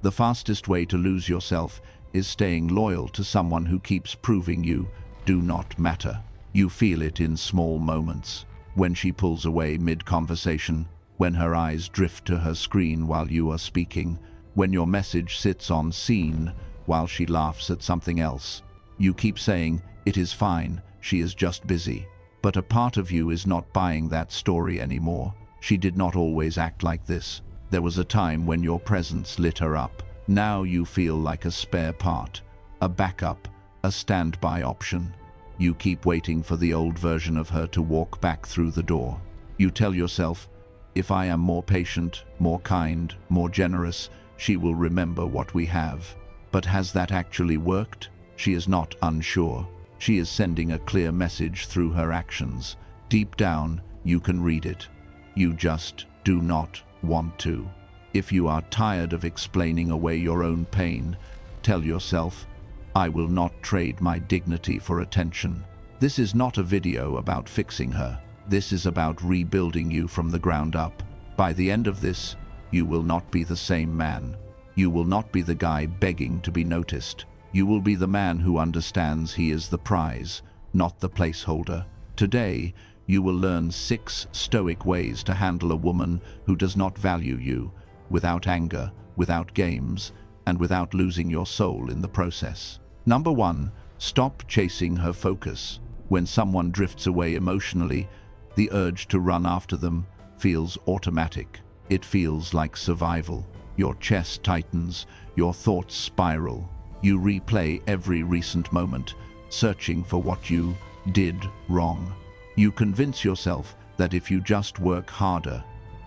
The fastest way to lose yourself is staying loyal to someone who keeps proving you do not matter. You feel it in small moments. When she pulls away mid-conversation, when her eyes drift to her screen while you are speaking, when your message sits on scene while she laughs at something else. You keep saying, "It is fine, she is just busy." But a part of you is not buying that story anymore. She did not always act like this. There was a time when your presence lit her up. Now you feel like a spare part, a backup, a standby option. You keep waiting for the old version of her to walk back through the door. You tell yourself, "If I am more patient, more kind, more generous, she will remember what we have." But has that actually worked? She is not unsure. She is sending a clear message through her actions. Deep down, you can read it. You just do not want to. If you are tired of explaining away your own pain, tell yourself, "I will not trade my dignity for attention." This is not a video about fixing her. This is about rebuilding you from the ground up. By the end of this, you will not be the same man. You will not be the guy begging to be noticed. You will be the man who understands he is the prize, not the placeholder. Today, you will learn 6 Stoic ways to handle a woman who does not value you, without anger, without games, and without losing your soul in the process. Number 1, stop chasing her focus. When someone drifts away emotionally, the urge to run after them feels automatic. It feels like survival. Your chest tightens, your thoughts spiral. You replay every recent moment, searching for what you did wrong. You convince yourself that if you just work harder,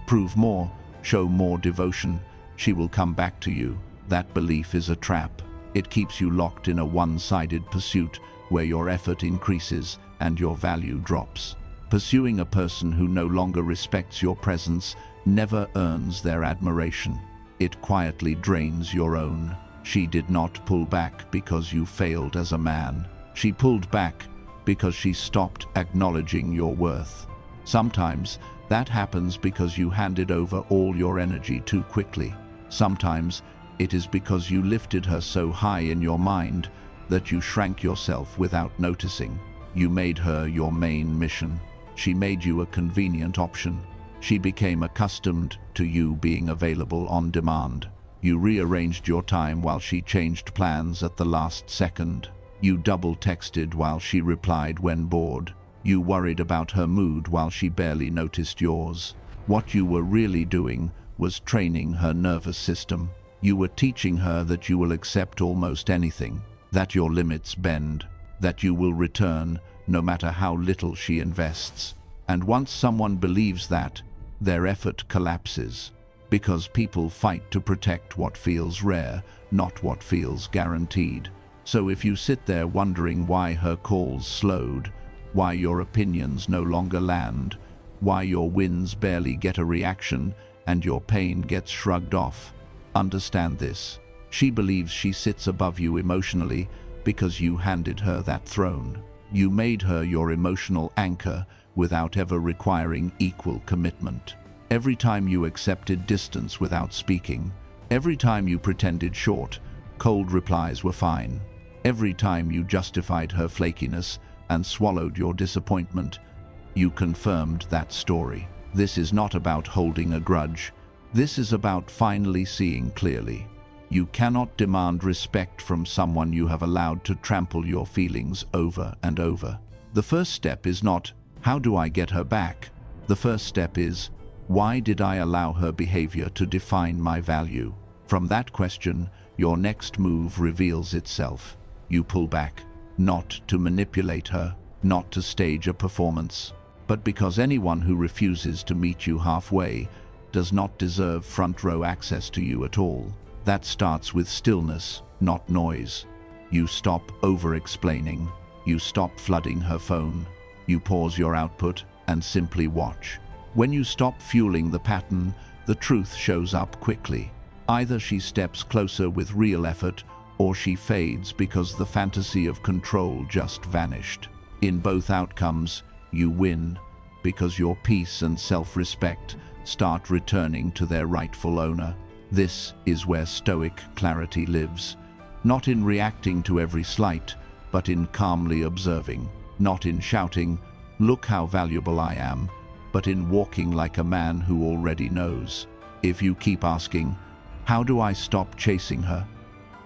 prove more, show more devotion, she will come back to you. That belief is a trap. It keeps you locked in a one-sided pursuit where your effort increases and your value drops. Pursuing a person who no longer respects your presence never earns their admiration. It quietly drains your own. She did not pull back because you failed as a man. She pulled back because she stopped acknowledging your worth. Sometimes that happens because you handed over all your energy too quickly. Sometimes it is because you lifted her so high in your mind that you shrank yourself without noticing. You made her your main mission. She made you a convenient option. She became accustomed to you being available on demand. You rearranged your time while she changed plans at the last second. You double-texted while she replied when bored. You worried about her mood while she barely noticed yours. What you were really doing was training her nervous system. You were teaching her that you will accept almost anything, that your limits bend, that you will return no matter how little she invests. And once someone believes that, their effort collapses. Because people fight to protect what feels rare, not what feels guaranteed. So if you sit there wondering why her calls slowed, why your opinions no longer land, why your wins barely get a reaction and your pain gets shrugged off, understand this. She believes she sits above you emotionally because you handed her that throne. You made her your emotional anchor without ever requiring equal commitment. Every time you accepted distance without speaking, every time you pretended short, cold replies were fine. Every time you justified her flakiness and swallowed your disappointment, you confirmed that story. This is not about holding a grudge. This is about finally seeing clearly. You cannot demand respect from someone you have allowed to trample your feelings over and over. The first step is not, how do I get her back? The first step is, why did I allow her behavior to define my value? From that question, your next move reveals itself. You pull back, not to manipulate her, not to stage a performance, but because anyone who refuses to meet you halfway does not deserve front-row access to you at all. That starts with stillness, not noise. You stop over-explaining. You stop flooding her phone. You pause your output and simply watch. When you stop fueling the pattern, the truth shows up quickly. Either she steps closer with real effort, or she fades because the fantasy of control just vanished. In both outcomes, you win, because your peace and self-respect start returning to their rightful owner. This is where Stoic clarity lives, not in reacting to every slight, but in calmly observing, not in shouting, "Look how valuable I am," but in walking like a man who already knows. If you keep asking, "How do I stop chasing her?"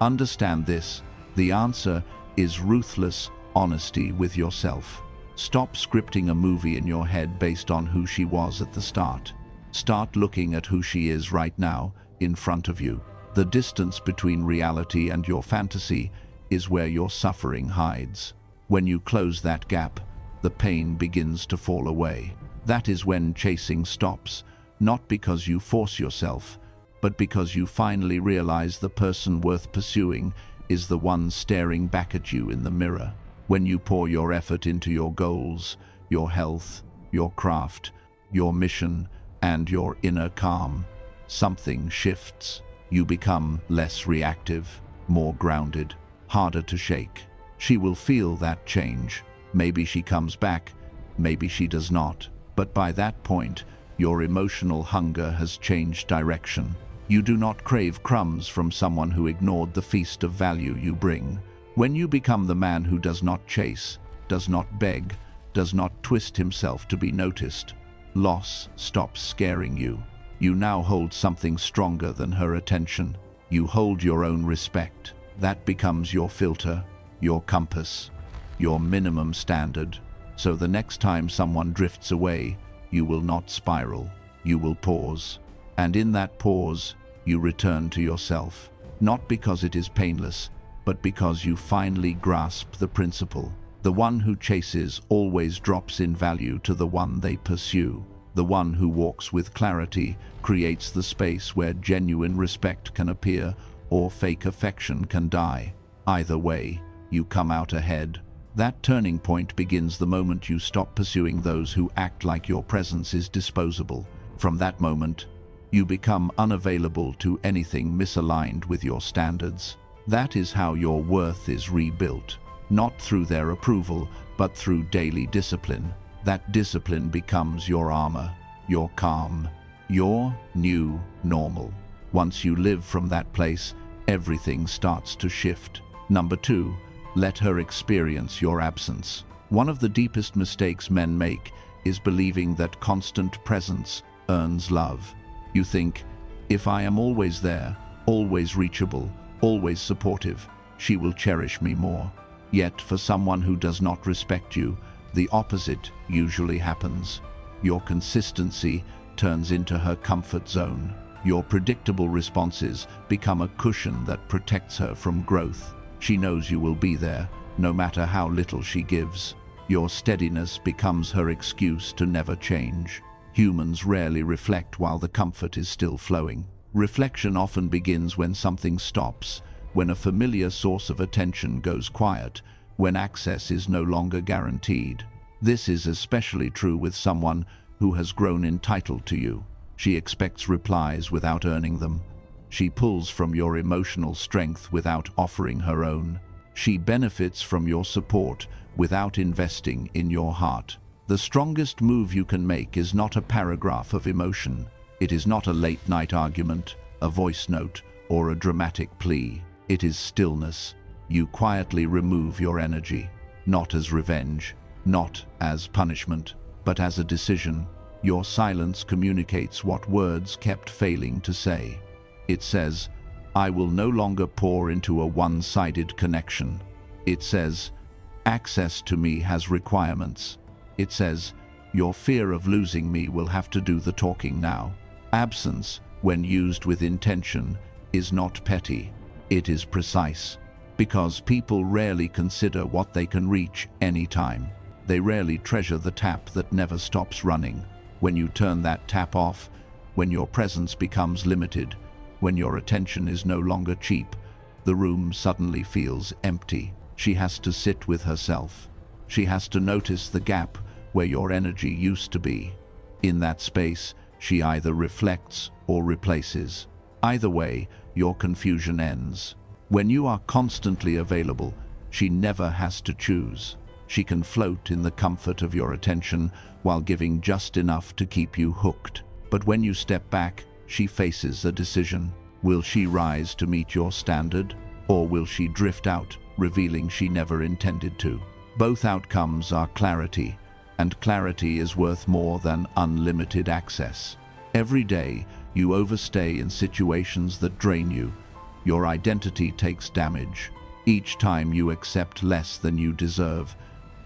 understand this: the answer is ruthless honesty with yourself. Stop scripting a movie in your head based on who she was at the start. Start looking at who she is right now, in front of you. The distance between reality and your fantasy is where your suffering hides. When you close that gap, the pain begins to fall away. That is when chasing stops, not because you force yourself, but because you finally realize the person worth pursuing is the one staring back at you in the mirror. When you pour your effort into your goals, your health, your craft, your mission, and your inner calm, something shifts. You become less reactive, more grounded, harder to shake. She will feel that change. Maybe she comes back, maybe she does not. But by that point, your emotional hunger has changed direction. You do not crave crumbs from someone who ignored the feast of value you bring. When you become the man who does not chase, does not beg, does not twist himself to be noticed, loss stops scaring you. You now hold something stronger than her attention. You hold your own respect. That becomes your filter, your compass, your minimum standard. So the next time someone drifts away, you will not spiral. You will pause. And in that pause, you return to yourself. Not because it is painless, but because you finally grasp the principle. The one who chases always drops in value to the one they pursue. The one who walks with clarity creates the space where genuine respect can appear or fake affection can die. Either way, you come out ahead. That turning point begins the moment you stop pursuing those who act like your presence is disposable. From that moment, you become unavailable to anything misaligned with your standards. That is how your worth is rebuilt, not through their approval, but through daily discipline. That discipline becomes your armor, your calm, your new normal. Once you live from that place, everything starts to shift. Number 2, let her experience your absence. One of the deepest mistakes men make is believing that constant presence earns love. You think, if I am always there, always reachable, always supportive, she will cherish me more. Yet for someone who does not respect you, the opposite usually happens. Your consistency turns into her comfort zone. Your predictable responses become a cushion that protects her from growth. She knows you will be there, no matter how little she gives. Your steadiness becomes her excuse to never change. Humans rarely reflect while the comfort is still flowing. Reflection often begins when something stops, when a familiar source of attention goes quiet, when access is no longer guaranteed. This is especially true with someone who has grown entitled to you. She expects replies without earning them. She pulls from your emotional strength without offering her own. She benefits from your support without investing in your heart. The strongest move you can make is not a paragraph of emotion. It is not a late-night argument, a voice note, or a dramatic plea. It is stillness. You quietly remove your energy, not as revenge, not as punishment, but as a decision. Your silence communicates what words kept failing to say. It says, I will no longer pour into a one-sided connection. It says, access to me has requirements. It says, your fear of losing me will have to do the talking now. Absence, when used with intention, is not petty. It is precise. Because people rarely consider what they can reach anytime. They rarely treasure the tap that never stops running. When you turn that tap off, when your presence becomes limited, when your attention is no longer cheap, the room suddenly feels empty. She has to sit with herself. She has to notice the gap where your energy used to be. In that space, she either reflects or replaces. Either way, your confusion ends. When you are constantly available, she never has to choose. She can float in the comfort of your attention while giving just enough to keep you hooked. But when you step back, she faces a decision. Will she rise to meet your standard, or will she drift out, revealing she never intended to? Both outcomes are clarity, and clarity is worth more than unlimited access. Every day, you overstay in situations that drain you. Your identity takes damage. Each time you accept less than you deserve,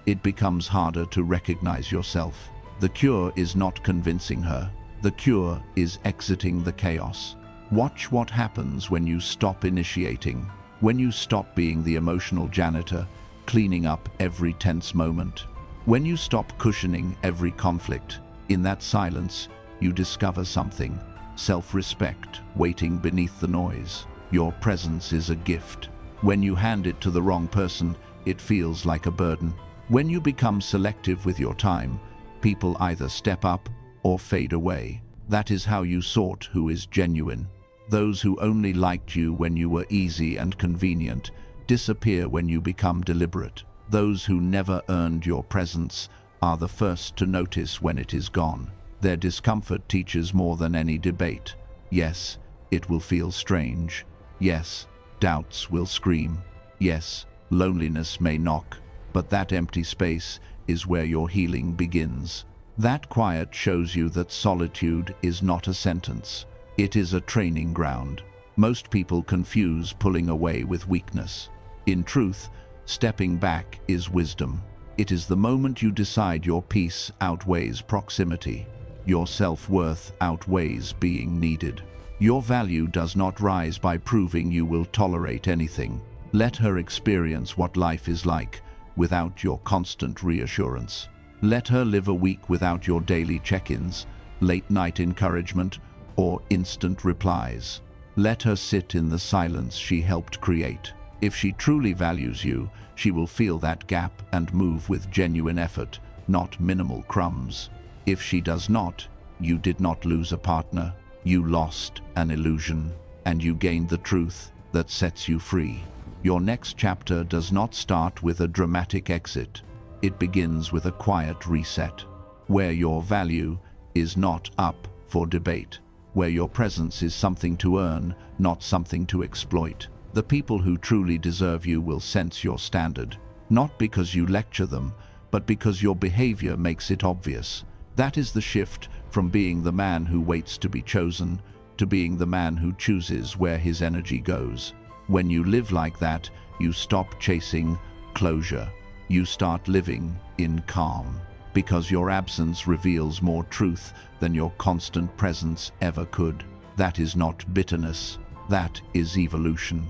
it becomes harder to recognize yourself. The cure is not convincing her. The cure is exiting the chaos. Watch what happens when you stop initiating, when you stop being the emotional janitor, cleaning up every tense moment. When you stop cushioning every conflict. In that silence, you discover something: self-respect waiting beneath the noise. Your presence is a gift. When you hand it to the wrong person, it feels like a burden. When you become selective with your time, people either step up or fade away. That is how you sort who is genuine. Those who only liked you when you were easy and convenient disappear when you become deliberate. Those who never earned your presence are the first to notice when it is gone. Their discomfort teaches more than any debate. Yes, it will feel strange. Yes, doubts will scream. Yes, loneliness may knock. But that empty space is where your healing begins. That quiet shows you that solitude is not a sentence. It is a training ground. Most people confuse pulling away with weakness. In truth, stepping back is wisdom. It is the moment you decide your peace outweighs proximity. Your self-worth outweighs being needed. Your value does not rise by proving you will tolerate anything. Let her experience what life is like without your constant reassurance. Let her live a week without your daily check-ins, late-night encouragement, or instant replies. Let her sit in the silence she helped create. If she truly values you, she will feel that gap and move with genuine effort, not minimal crumbs. If she does not, you did not lose a partner. You lost an illusion, and you gained the truth that sets you free. Your next chapter does not start with a dramatic exit. It begins with a quiet reset, where your value is not up for debate, where your presence is something to earn, not something to exploit. The people who truly deserve you will sense your standard, not because you lecture them, but because your behavior makes it obvious. That is the shift from being the man who waits to be chosen to being the man who chooses where his energy goes. When you live like that, you stop chasing closure. You start living in calm, because your absence reveals more truth than your constant presence ever could. That is not bitterness. That is evolution.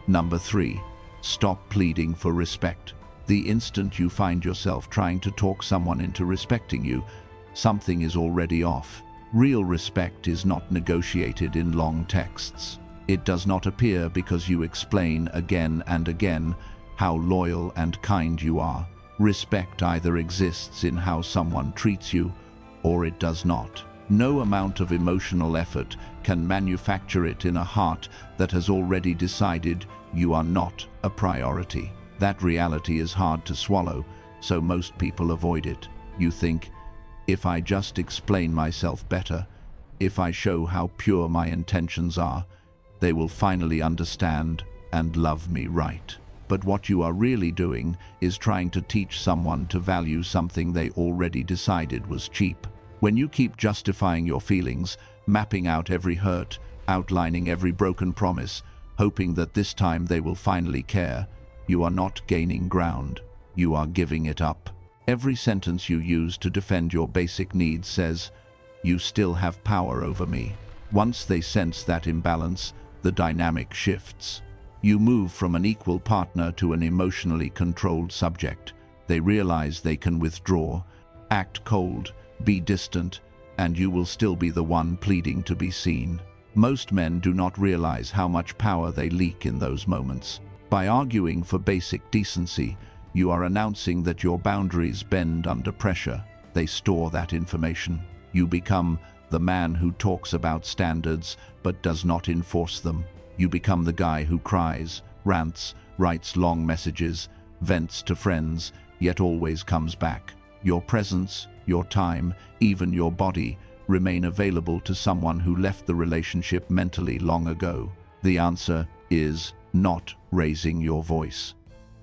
Number 3, stop pleading for respect. The instant you find yourself trying to talk someone into respecting you, something is already off. Real respect is not negotiated in long texts. It does not appear because you explain again and again how loyal and kind you are. Respect either exists in how someone treats you, or it does not. No amount of emotional effort can manufacture it in a heart that has already decided you are not a priority. That reality is hard to swallow, so most people avoid it. You think, if I just explain myself better, if I show how pure my intentions are, they will finally understand and love me right. But what you are really doing is trying to teach someone to value something they already decided was cheap. When you keep justifying your feelings, mapping out every hurt, outlining every broken promise, hoping that this time they will finally care, you are not gaining ground. You are giving it up. Every sentence you use to defend your basic needs says, "You still have power over me." Once they sense that imbalance, the dynamic shifts. You move from an equal partner to an emotionally controlled subject. They realize they can withdraw, act cold, be distant, and you will still be the one pleading to be seen. Most men do not realize how much power they leak in those moments. By arguing for basic decency, you are announcing that your boundaries bend under pressure. They store that information. You become the man who talks about standards but does not enforce them. You become the guy who cries, rants, writes long messages, vents to friends, yet always comes back. Your presence, your time, even your body remain available to someone who left the relationship mentally long ago? The answer is not raising your voice.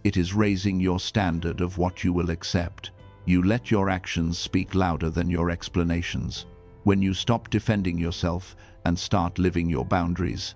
It is raising your standard of what you will accept. You let your actions speak louder than your explanations. When you stop defending yourself and start living your boundaries,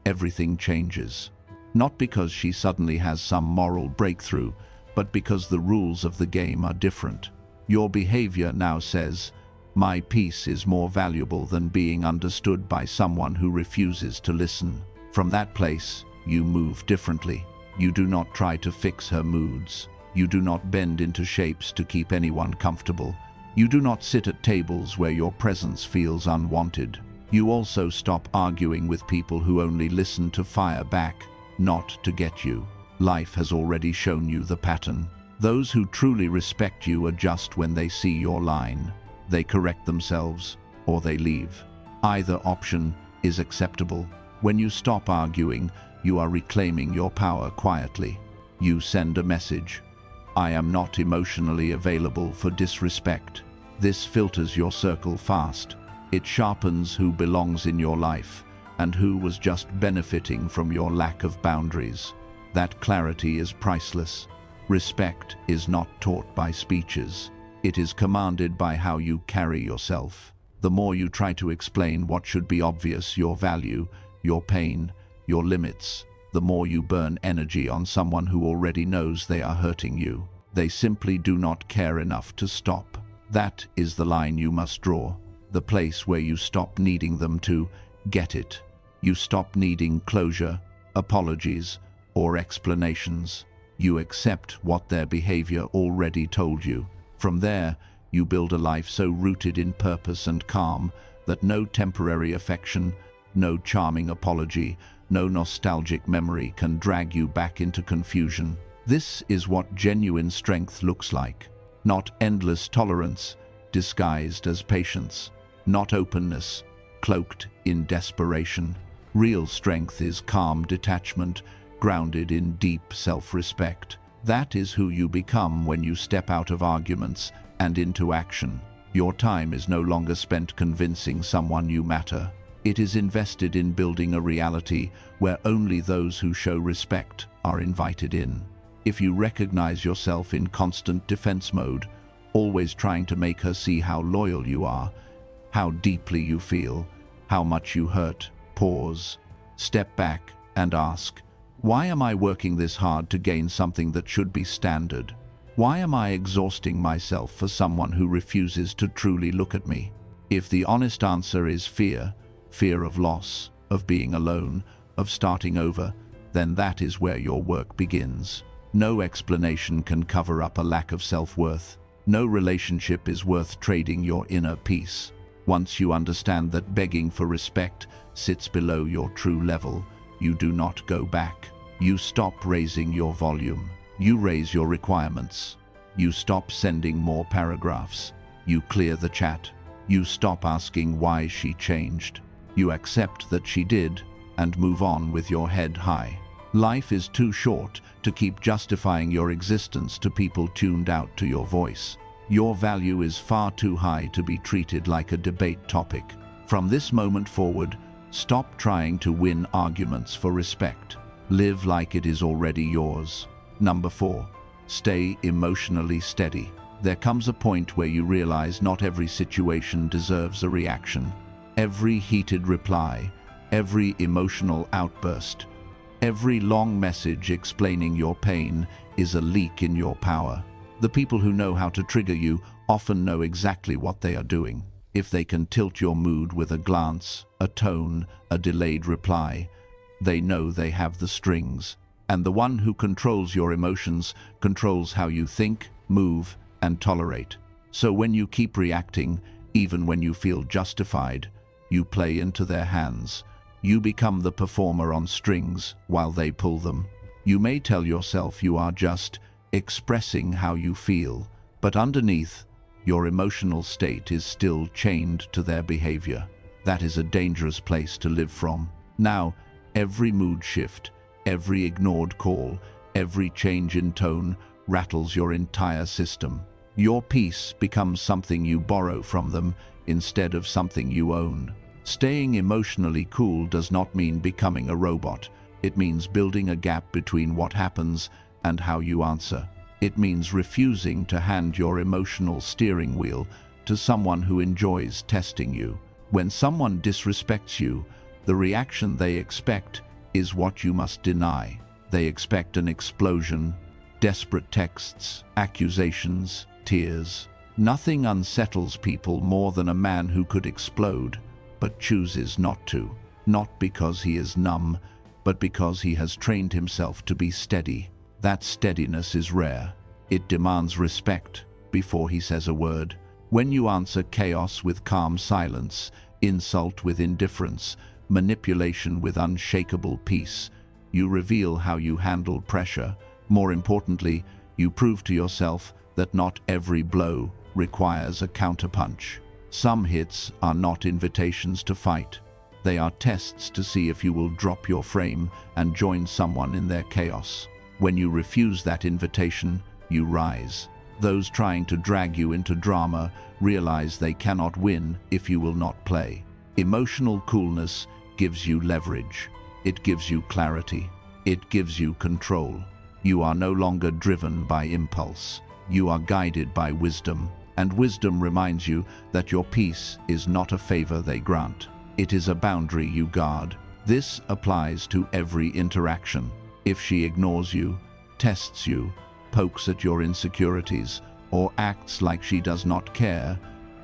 everything changes. Not because she suddenly has some moral breakthrough, but because the rules of the game are different. Your behavior now says, "My peace is more valuable than being understood by someone who refuses to listen." From that place, you move differently. You do not try to fix her moods. You do not bend into shapes to keep anyone comfortable. You do not sit at tables where your presence feels unwanted. You also stop arguing with people who only listen to fire back, not to get you. Life has already shown you the pattern. Those who truly respect you adjust when they see your line. They correct themselves, or they leave. Either option is acceptable. When you stop arguing, you are reclaiming your power quietly. You send a message. I am not emotionally available for disrespect. This filters your circle fast. It sharpens who belongs in your life and who was just benefiting from your lack of boundaries. That clarity is priceless. Respect is not taught by speeches. It is commanded by how you carry yourself. The more you try to explain what should be obvious, your value, your pain, your limits, the more you burn energy on someone who already knows they are hurting you. They simply do not care enough to stop. That is the line you must draw, the place where you stop needing them to get it. You stop needing closure, apologies, or explanations. You accept what their behavior already told you. From there, you build a life so rooted in purpose and calm that no temporary affection, no charming apology, no nostalgic memory can drag you back into confusion. This is what genuine strength looks like. Not endless tolerance, disguised as patience. Not openness, cloaked in desperation. Real strength is calm detachment, grounded in deep self-respect. That is who you become when you step out of arguments and into action. Your time is no longer spent convincing someone you matter. It is invested in building a reality where only those who show respect are invited in. If you recognize yourself in constant defense mode, always trying to make her see how loyal you are, how deeply you feel, how much you hurt, pause, step back and ask, why am I working this hard to gain something that should be standard? Why am I exhausting myself for someone who refuses to truly look at me? If the honest answer is fear, fear of loss, of being alone, of starting over, then that is where your work begins. No explanation can cover up a lack of self-worth. No relationship is worth trading your inner peace. Once you understand that begging for respect sits below your true level, you do not go back. You stop raising your volume. You raise your requirements. You stop sending more paragraphs. You clear the chat. You stop asking why she changed. You accept that she did and move on with your head high. Life is too short to keep justifying your existence to people tuned out to your voice. Your value is far too high to be treated like a debate topic. From this moment forward, stop trying to win arguments for respect. Live like it is already yours. Number 4, stay emotionally steady. There comes a point where you realize not every situation deserves a reaction. Every heated reply, every emotional outburst, every long message explaining your pain is a leak in your power. The people who know how to trigger you often know exactly what they are doing. If they can tilt your mood with a glance, a tone, a delayed reply, they know they have the strings. And the one who controls your emotions controls how you think, move, and tolerate. So when you keep reacting, even when you feel justified, you play into their hands. You become the performer on strings while they pull them. You may tell yourself you are just expressing how you feel, but underneath, your emotional state is still chained to their behavior. That is a dangerous place to live from. Now, every mood shift, every ignored call, every change in tone rattles your entire system. Your peace becomes something you borrow from them instead of something you own. Staying emotionally cool does not mean becoming a robot. It means building a gap between what happens and how you answer. It means refusing to hand your emotional steering wheel to someone who enjoys testing you. When someone disrespects you, the reaction they expect is what you must deny. They expect an explosion, desperate texts, accusations, tears. Nothing unsettles people more than a man who could explode, but chooses not to. Not because he is numb, but because he has trained himself to be steady. That steadiness is rare. It demands respect before he says a word. When you answer chaos with calm silence, insult with indifference, manipulation with unshakable peace, you reveal how you handle pressure. More importantly, you prove to yourself that not every blow requires a counterpunch. Some hits are not invitations to fight. They are tests to see if you will drop your frame and join someone in their chaos. When you refuse that invitation, you rise. Those trying to drag you into drama realize they cannot win if you will not play. Emotional coolness gives you leverage. It gives you clarity. It gives you control. You are no longer driven by impulse. You are guided by wisdom, and wisdom reminds you that your peace is not a favor they grant. It is a boundary you guard. This applies to every interaction. If she ignores you, tests you, pokes at your insecurities, or acts like she does not care,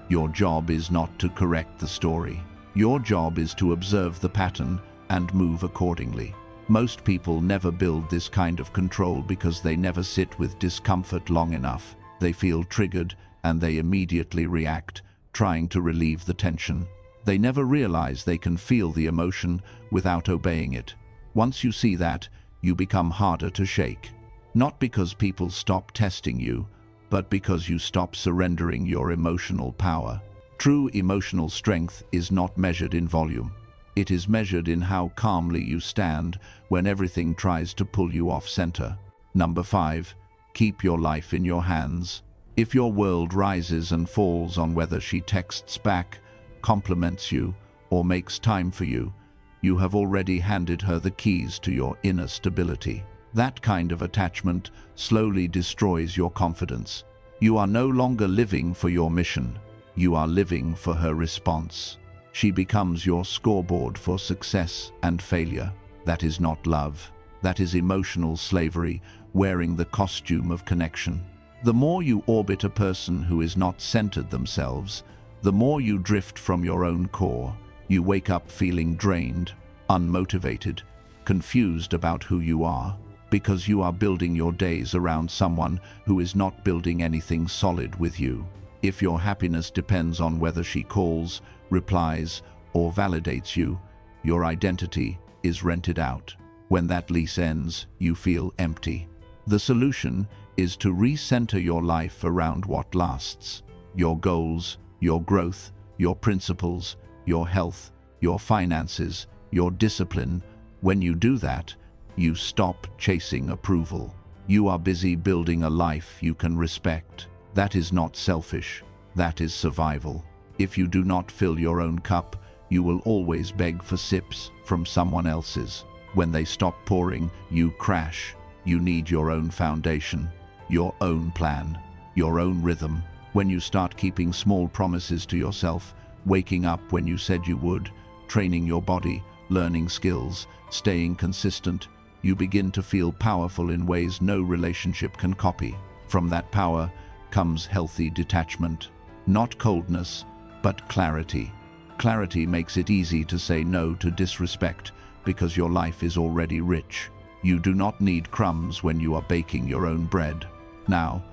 your job is not to correct the story. Your job is to observe the pattern and move accordingly. Most people never build this kind of control because they never sit with discomfort long enough. They feel triggered and they immediately react, trying to relieve the tension. They never realize they can feel the emotion without obeying it. Once you see that, you become harder to shake. Not because people stop testing you, but because you stop surrendering your emotional power. True emotional strength is not measured in volume. It is measured in how calmly you stand when everything tries to pull you off center. Number 5, keep your life in your hands. If your world rises and falls on whether she texts back, compliments you, or makes time for you, you have already handed her the keys to your inner stability. That kind of attachment slowly destroys your confidence. You are no longer living for your mission. You are living for her response. She becomes your scoreboard for success and failure. That is not love. That is emotional slavery, wearing the costume of connection. The more you orbit a person who is not centered themselves, the more you drift from your own core. You wake up feeling drained, unmotivated, confused about who you are, because you are building your days around someone who is not building anything solid with you. If your happiness depends on whether she calls, replies, or validates you, your identity is rented out. When that lease ends, you feel empty. The solution is to recenter your life around what lasts. Your goals, your growth, your principles, your health, your finances, your discipline. When you do that, you stop chasing approval. You are busy building a life you can respect. That is not selfish. That is survival. If you do not fill your own cup, you will always beg for sips from someone else's. When they stop pouring, you crash. You need your own foundation, your own plan, your own rhythm. When you start keeping small promises to yourself, waking up when you said you would, training your body, learning skills, staying consistent, you begin to feel powerful in ways no relationship can copy. From that power comes healthy detachment. Not coldness, but clarity. Clarity makes it easy to say no to disrespect because your life is already rich. You do not need crumbs when you are baking your own bread. Now,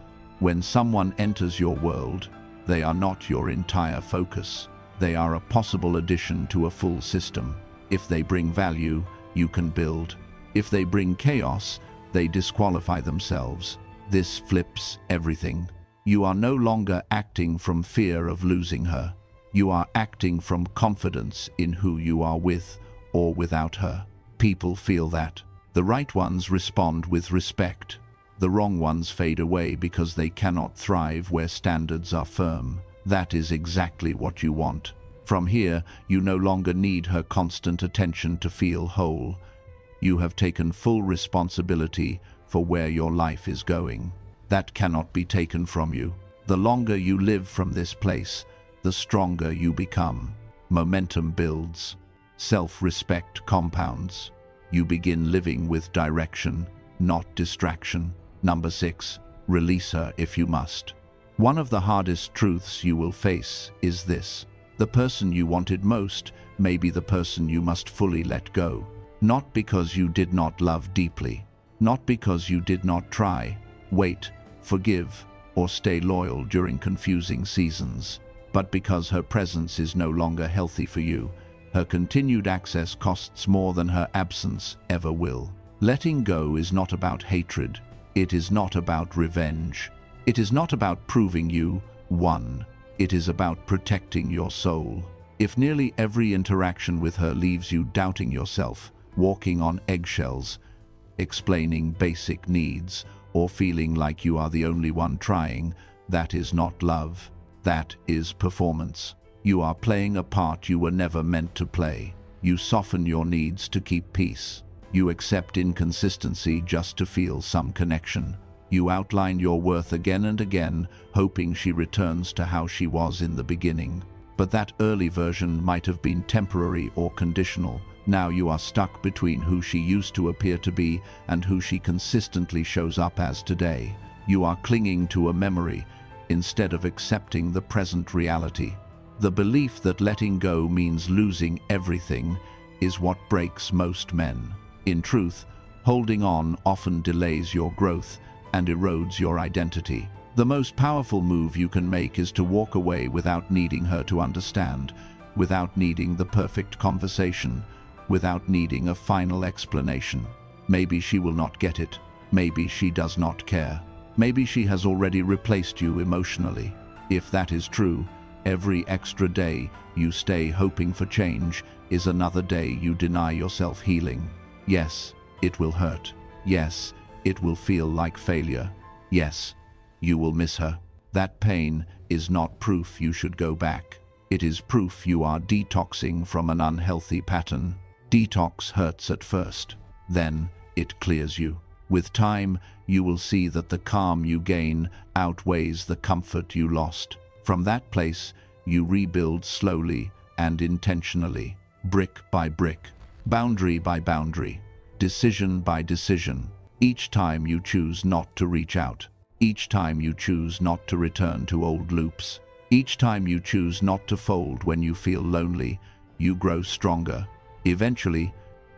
when someone enters your world, they are not your entire focus. They are a possible addition to a full system. If they bring value, you can build. If they bring chaos, they disqualify themselves. This flips everything. You are no longer acting from fear of losing her. You are acting from confidence in who you are with or without her. People feel that. The right ones respond with respect. The wrong ones fade away because they cannot thrive where standards are firm. That is exactly what you want. From here, you no longer need her constant attention to feel whole. You have taken full responsibility for where your life is going. That cannot be taken from you. The longer you live from this place, the stronger you become. Momentum builds. Self-respect compounds. You begin living with direction, not distraction. Number 6. Release her if you must. One of the hardest truths you will face is this. The person you wanted most may be the person you must fully let go. Not because you did not love deeply, not because you did not try, wait, forgive, or stay loyal during confusing seasons, but because her presence is no longer healthy for you. Her continued access costs more than her absence ever will. Letting go is not about hatred. It is not about revenge. It is not about proving you won. It is about protecting your soul. If nearly every interaction with her leaves you doubting yourself, walking on eggshells, explaining basic needs, or feeling like you are the only one trying, that is not love. That is performance. You are playing a part you were never meant to play. You soften your needs to keep peace. You accept inconsistency just to feel some connection. You outline your worth again and again, hoping she returns to how she was in the beginning. But that early version might have been temporary or conditional. Now you are stuck between who she used to appear to be and who she consistently shows up as today. You are clinging to a memory instead of accepting the present reality. The belief that letting go means losing everything is what breaks most men. In truth, holding on often delays your growth and erodes your identity. The most powerful move you can make is to walk away without needing her to understand, without needing the perfect conversation, without needing a final explanation. Maybe she will not get it. Maybe she does not care. Maybe she has already replaced you emotionally. If that is true, every extra day you stay hoping for change is another day you deny yourself healing. Yes, it will hurt. Yes, it will feel like failure. Yes, you will miss her. That pain is not proof you should go back. It is proof you are detoxing from an unhealthy pattern. Detox hurts at first. Then it clears you. With time, you will see that the calm you gain outweighs the comfort you lost. From that place, you rebuild slowly and intentionally, brick by brick, boundary by boundary, decision by decision. Each time you choose not to reach out, each time you choose not to return to old loops, each time you choose not to fold when you feel lonely, you grow stronger. Eventually,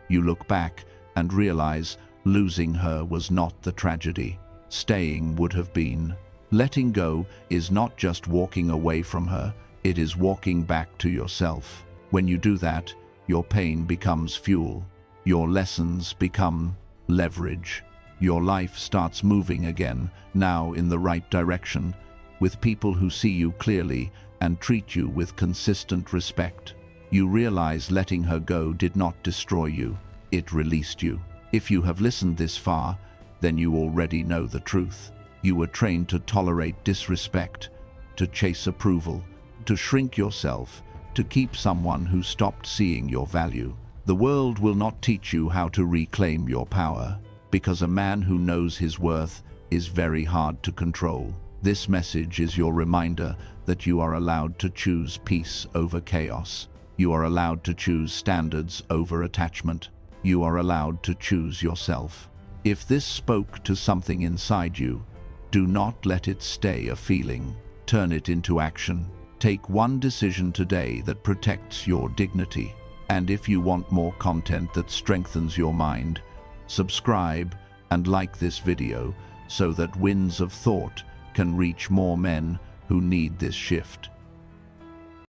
you look back and realize losing her was not the tragedy. Staying would have been. Letting go is not just walking away from her, it is walking back to yourself. When you do that, your pain becomes fuel. Your lessons become leverage. Your life starts moving again, now in the right direction, with people who see you clearly and treat you with consistent respect. You realize letting her go did not destroy you, it released you. If you have listened this far, then you already know the truth. You were trained to tolerate disrespect, to chase approval, to shrink yourself, to keep someone who stopped seeing your value. The world will not teach you how to reclaim your power, because a man who knows his worth is very hard to control. This message is your reminder that you are allowed to choose peace over chaos. You are allowed to choose standards over attachment. You are allowed to choose yourself. If this spoke to something inside you, do not let it stay a feeling. Turn it into action. Take one decision today that protects your dignity. And if you want more content that strengthens your mind, subscribe and like this video so that winds of thought can reach more men who need this shift.